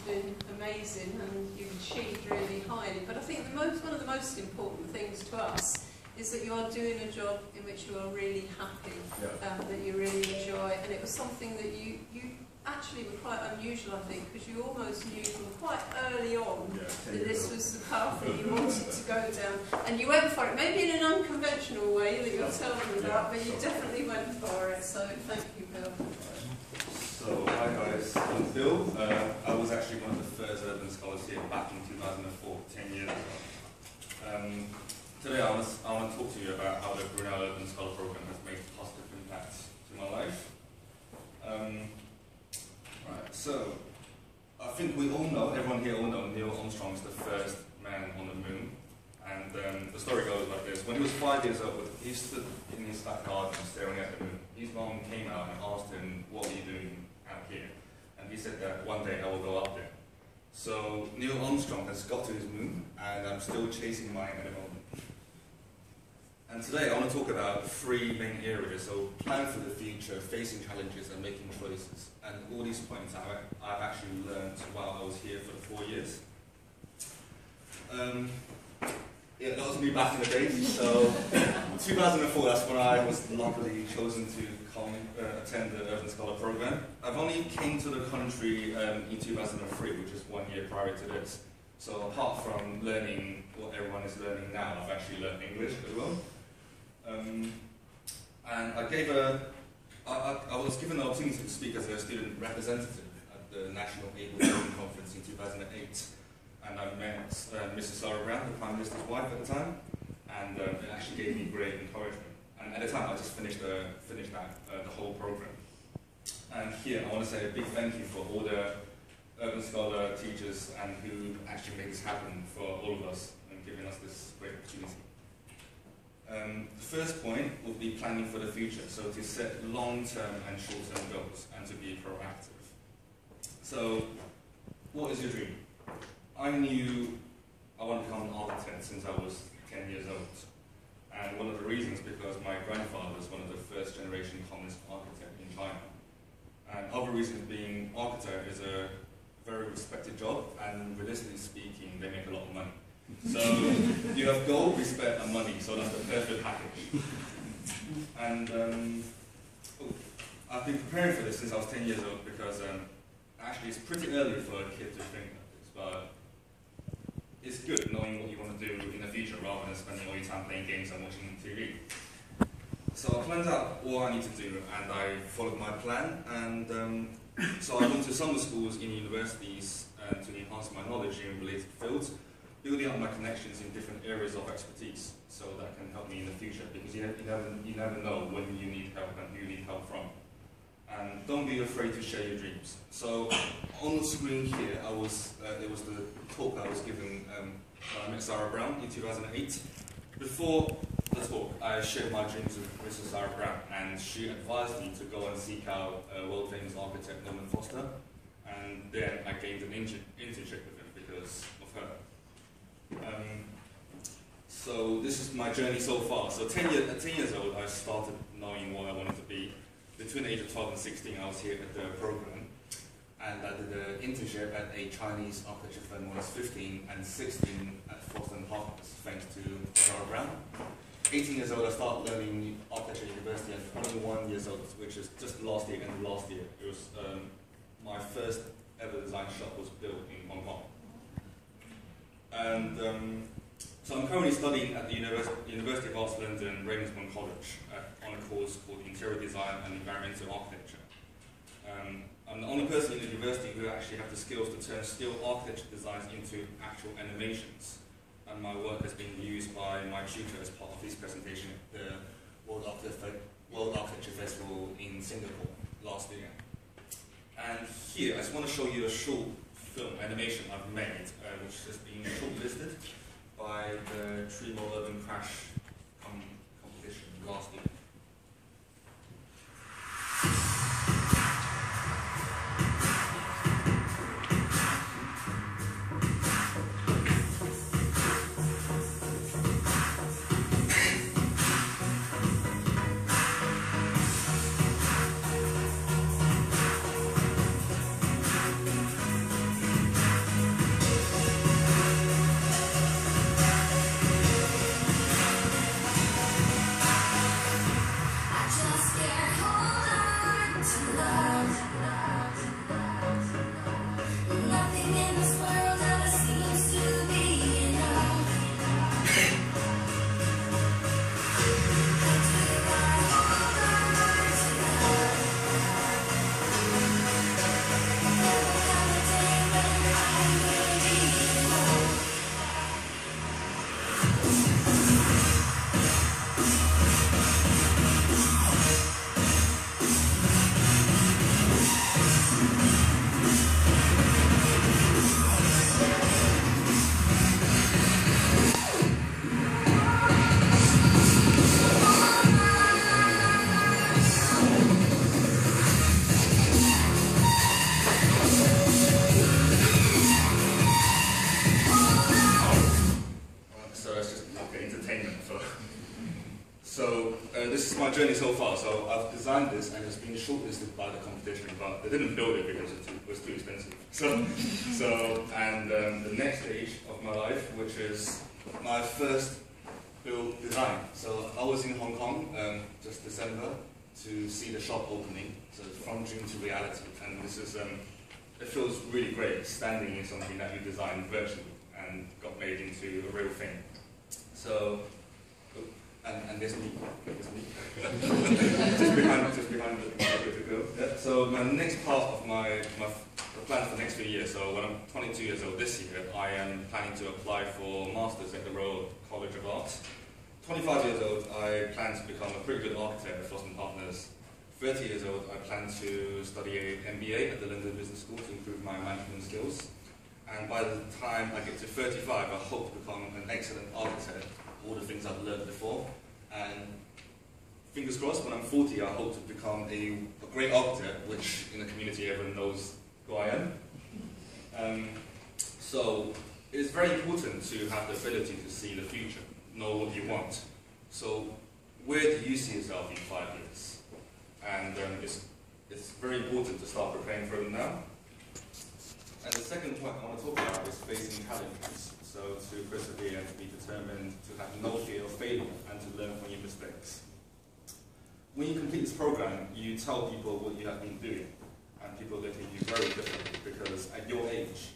been amazing and you've achieved really highly. But I think one of the most important things to us is that you are doing a job in which you are really happy, that you really enjoy. And it was something that you actually were quite unusual, I think, because you almost knew from quite early on that this was the path that you wanted to go down. And you went for it, maybe in an unconventional way that you'll tell me about, but you definitely went for it. So thank you, Bill. So, hi guys, I'm Bill. I was actually one of the first urban scholars here back in 2004, 10 years ago. Today I want to talk to you about how the Brunel Urban Scholar program has made a positive impact to my life. Right, so I think we all know, everyone here all know, Neil Armstrong is the first man on the moon. And the story goes like this. When he was 5 years old, he stood in his back garden staring at the moon. His mom came out and asked him, "What are you doing out here?" And he said that one day I will go up there. So Neil Armstrong has got to his moon, and I'm still chasing mine at the moment. And today I want to talk about 3 main areas. So plan for the future, facing challenges and making choices. And all these points I've actually learned while I was here for the 4 years. Yeah, that was me back in the day. So 2004, that's when I was luckily chosen to come attend the Urban Scholar program. I've only came to the country in 2003, which is 1 year prior to this. So apart from learning what everyone is learning now, I've actually learned English as well. And I was given the opportunity to speak as a student representative at the National Able Children Conference in 2008. And I met Mrs. Sarah Brown, the Prime Minister's wife at the time, and it actually gave me great encouragement. And at the time, I just finished the whole program. And here, I want to say a big thank you for all the Urban Scholar teachers and who actually made this happen for all of us and giving us this great opportunity. The first point would be planning for the future, so to set long-term and short-term goals and to be proactive. So, what is your dream? I knew I wanted to become an architect since I was 10 years old. And one of the reasons because my grandfather was one of the first generation communist architects in China. And other reasons being architect is a very respected job, and realistically speaking, they make a lot of money. So you have gold, respect, and money, so that's the perfect package. And I've been preparing for this since I was 10 years old because actually it's pretty early for a kid to think like this, but it's good knowing what you want to do in the future rather than spending all your time playing games and watching TV. So I planned out what I need to do, and I followed my plan. And so I went to summer schools in universities to enhance my knowledge in related fields, building up my connections in different areas of expertise, so that can help me in the future. Because you never know when you need help and who you need help from. And don't be afraid to share your dreams. So on the screen here, there was the talk I was giving when I met Sarah Brown in 2008. Before the talk, I shared my dreams with Mrs. Sarah Brown, and she advised me to go and seek out world-famous architect Norman Foster, and then I gained an internship with him because of her. So this is my journey so far. So at 10 years old, I started knowing what I wanted to be. Between the age of 12 and 16, I was here at the program, and I did an internship at a Chinese architecture firm when I was 15, and 16 at Foster & Partners, thanks to Sarah Brown. 18 years old, I started learning architecture at university, and 21 years old, which is just last year, and last year, it was my first ever design shop was built in Hong Kong. And so I'm currently studying at the University of Arts London, Raymond College, on a course called Interior Design and Environmental Architecture. I'm the only person in the university who actually have the skills to turn still architecture designs into actual animations. And my work has been used by my tutor as part of his presentation at the World Architecture Festival in Singapore last year. And here, I just want to show you a short film animation I've made, which has been shortlisted by the Brunel Urban Crash competition last year. this is my journey so far. So I've designed this and it's been shortlisted by the competition, but they didn't build it because it was too expensive. And the next stage of my life, which is my first build design. So I was in Hong Kong just December to see the shop opening. So from dream to reality, and this is it feels really great standing in something that you designed virtually and got made into a real thing. So. And there's me. just behind the go. Yeah. So my next part of my plan for the next few years. So when I'm 22 years old this year, I am planning to apply for masters at the Royal College of Art. 25 years old, I plan to become a pretty good architect at Frost & Partners. 30 years old, I plan to study an MBA at the London Business School to improve my management skills. And by the time I get to 35, I hope to become an excellent architect. All the things I've learned before, and fingers crossed, when I'm 40, I hope to become a great architect, which in the community everyone knows who I am. So it's very important to have the ability to see the future, know what you want. So where do you see yourself in 5 years? And it's very important to start preparing for them now. And the second point I want to talk about is facing challenges. So to persevere and to be determined, to have no fear of failure, and to learn from your mistakes. When you complete this program, you tell people what you have been doing, and people look at you very differently because at your age,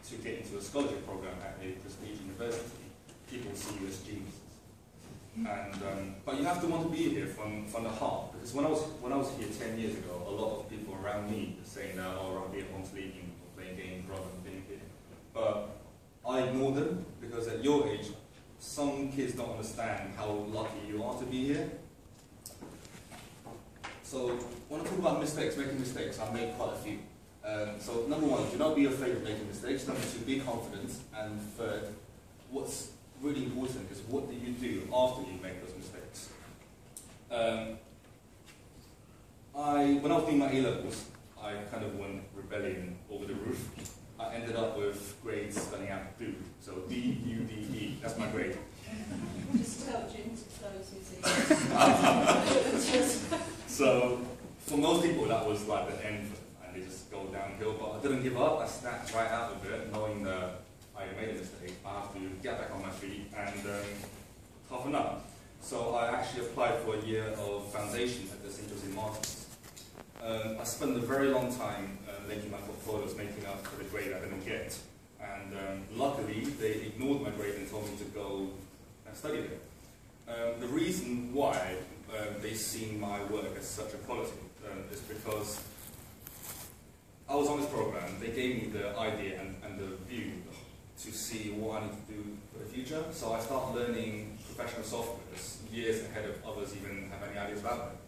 to get into a scholarship program at a prestige university, people see you as geniuses. And but you have to want to be here from the heart, because when I was here 10 years ago, a lot of people around me were saying that, oh, I'll be at home sleeping or playing games rather than being here. But I ignore them because at your age, some kids don't understand how lucky you are to be here. So when I talk about making mistakes, I've made quite a few. So number one, do not be afraid of making mistakes. Number two, be confident. And third, what's really important is what do you do after you make those mistakes. When I was doing my A-levels, I kind of went rebellion over the roof. I ended up with grades spelling out do. So D-U-D-E, that's my grade. Just tell Jim to close his ears. So for most people that was like the end for them, and they just go downhill, but I didn't give up. I snapped right out of it, knowing that I made a mistake. I have to get back on my feet and toughen up. So I actually applied for a year of foundation at the St. Jose Masters. I spent a very long time making my portfolios, making up for the grade I didn't get. And luckily, they ignored my grade and told me to go and study there. The reason why they see my work as such a quality is because I was on this program. They gave me the idea and the view to see what I need to do for the future. So I started learning professional softwares years ahead of others even have any ideas about them.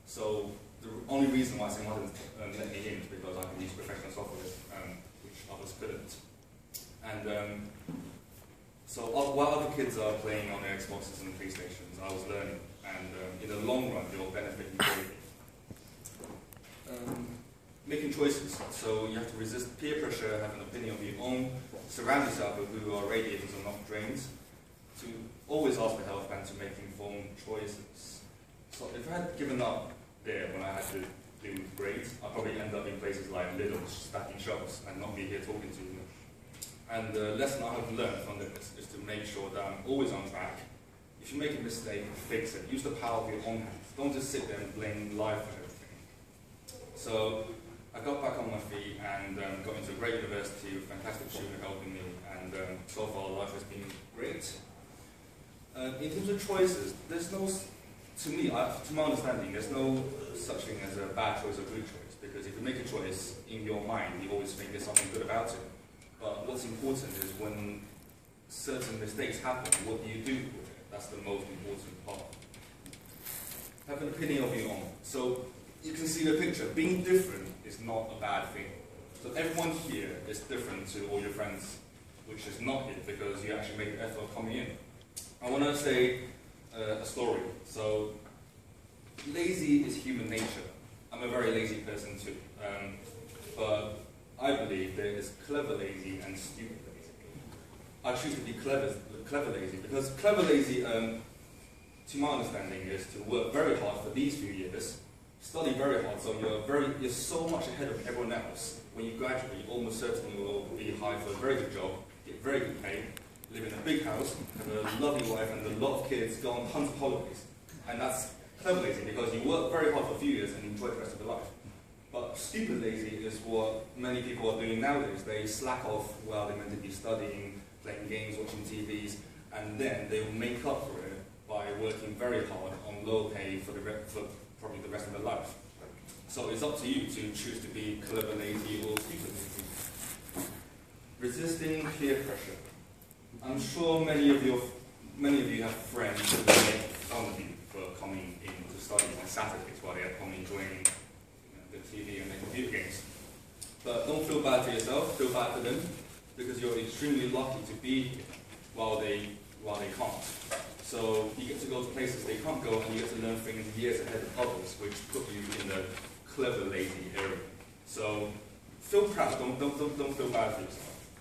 So the only reason why St. Martin's let me in is because I can use professional software, which others couldn't. And so while other kids are playing on their Xboxes and PlayStations, I was learning. And in the long run, it will benefit you greatly. Making choices. So you have to resist peer pressure, have an opinion of your own, surround yourself with who are radiators and not drains, to always ask for help and to make informed choices. So if I had given up there when I had to do grades, I'd probably end up in places like Lidl, stacking shelves, and not be here talking to you. And the lesson I have learned from this is to make sure that I'm always on track. If you make a mistake, fix it. Use the power of your own hands. Don't just sit there and blame life for everything. So I got back on my feet and got into a great university with fantastic students helping me, and so far life has been great. In terms of choices, there's no, to me, to my understanding, there's no such thing as a bad choice or good choice, because if you make a choice in your mind, you always think there's something good about it. But what's important is when certain mistakes happen, what do you do with it? That's the most important part. Have an opinion of your own. So you can see the picture. Being different is not a bad thing. So everyone here is different to all your friends, which is not it, because you actually make the effort of coming in. I want to say a story. So lazy is human nature. I'm a very lazy person too. But I believe there is clever lazy and stupid lazy. I choose to be clever lazy, because clever lazy, to my understanding, is to work very hard for these few years, study very hard, so you're so much ahead of everyone else. When you graduate, you almost certainly will be hired for a very good job, get very good pay, live in a big house, have a lovely wife and a lot of kids, go on tons of holidays. And that's clever lazy, because you work very hard for a few years and enjoy the rest of your life. But stupid lazy is what many people are doing nowadays. They slack off while they're meant to be studying, playing games, watching TVs, and then they will make up for it by working very hard on low pay for probably the rest of their life. So it's up to you to choose to be clever lazy or stupid lazy. Resisting peer pressure. I'm sure many of you have friends who make fun of you for coming in to study on Saturdays while they're at home enjoying the TV and the computer games. But don't feel bad for yourself, feel bad for them, because you're extremely lucky to be here while they can't. So you get to go to places they can't go, and you get to learn things years ahead of others, which put you in the clever lazy area. So feel proud, don't feel bad for yourself.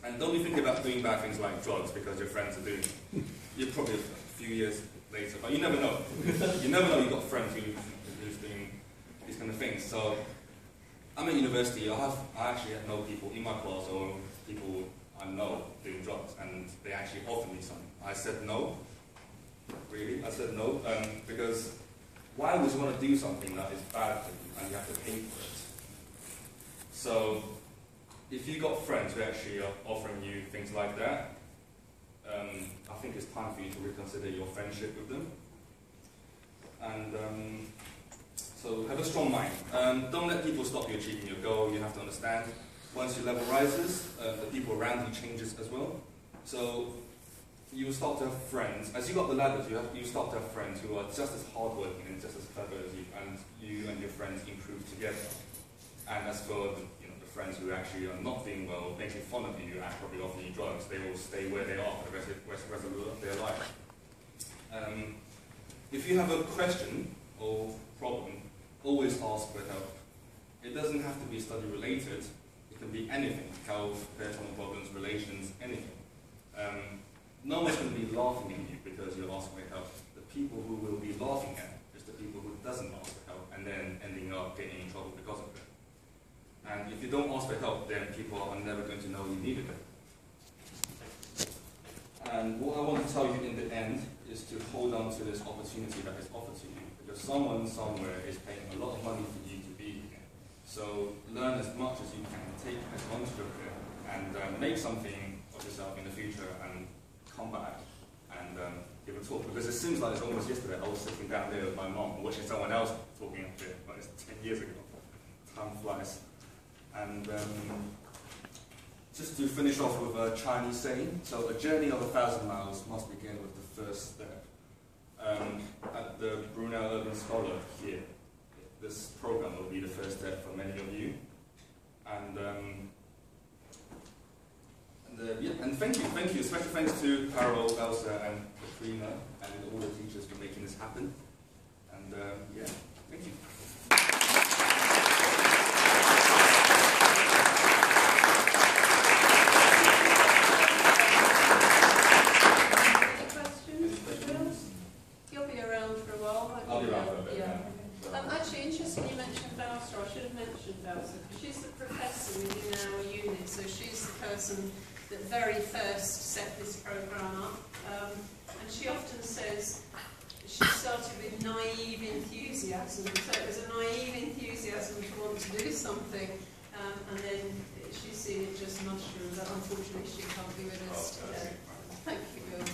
And don't be thinking about doing bad things like drugs because your friends are doing it. You're probably a few years later, but you never know. You never know you've got friends who's doing these kind of things. So I'm at university, I actually know people in my class or people I know doing drugs, and they actually offered me some. I said no. Really? I said no, because why would you want to do something that is bad for you and you have to pay for it? So if you've got friends who actually are offering you things like that, I think it's time for you to reconsider your friendship with them. And so have a strong mind. Don't let people stop you achieving your goal. You have to understand, once your level rises, the people around you changes as well. So you will start to have friends. As you got the ladders, you start to have friends who are just as hardworking and just as clever as you, and you and your friends improve together. And as for the friends who actually are not doing well, making fun of you and probably offering you drugs, they will stay where they are for the rest of their life. If you have a question or problem, always ask for help. It doesn't have to be study related. It can be anything: health, personal problems, relations, anything. No one's going to be laughing at you because you're asking for help. The people who will be laughing at is the people who doesn't ask for help and then ending up getting in trouble because of it. And if you don't ask for help, then people are never going to know you needed it. And what I want to tell you in the end is to hold on to this opportunity that is offered to you, because someone somewhere is paying a lot of money for you to be here. So learn as much as you can, take advantage of it, and make something of yourself in the future, and come back and give a talk. Because it seems like it's almost yesterday I was sitting down there with my mom watching someone else talking up there, but it's 10 years ago. Time flies. And just to finish off with a Chinese saying, so a journey of 1,000 miles must begin with the first step. At the Brunel Urban Scholar here, this program will be the first step for many of you. And thank you, special thanks to Carol, Elsa, and Katrina, and all the teachers for making this happen. And yeah, thank you. Actually, interesting you mentioned Elsa. I should have mentioned Elsa, because she's the professor within our unit, so she's the person that very first set this programme up. And she often says she started with naive enthusiasm, so it was a naive enthusiasm to want to do something, and then she's seen it just mushroom, but unfortunately she can't be with us today. Thank you, Bill.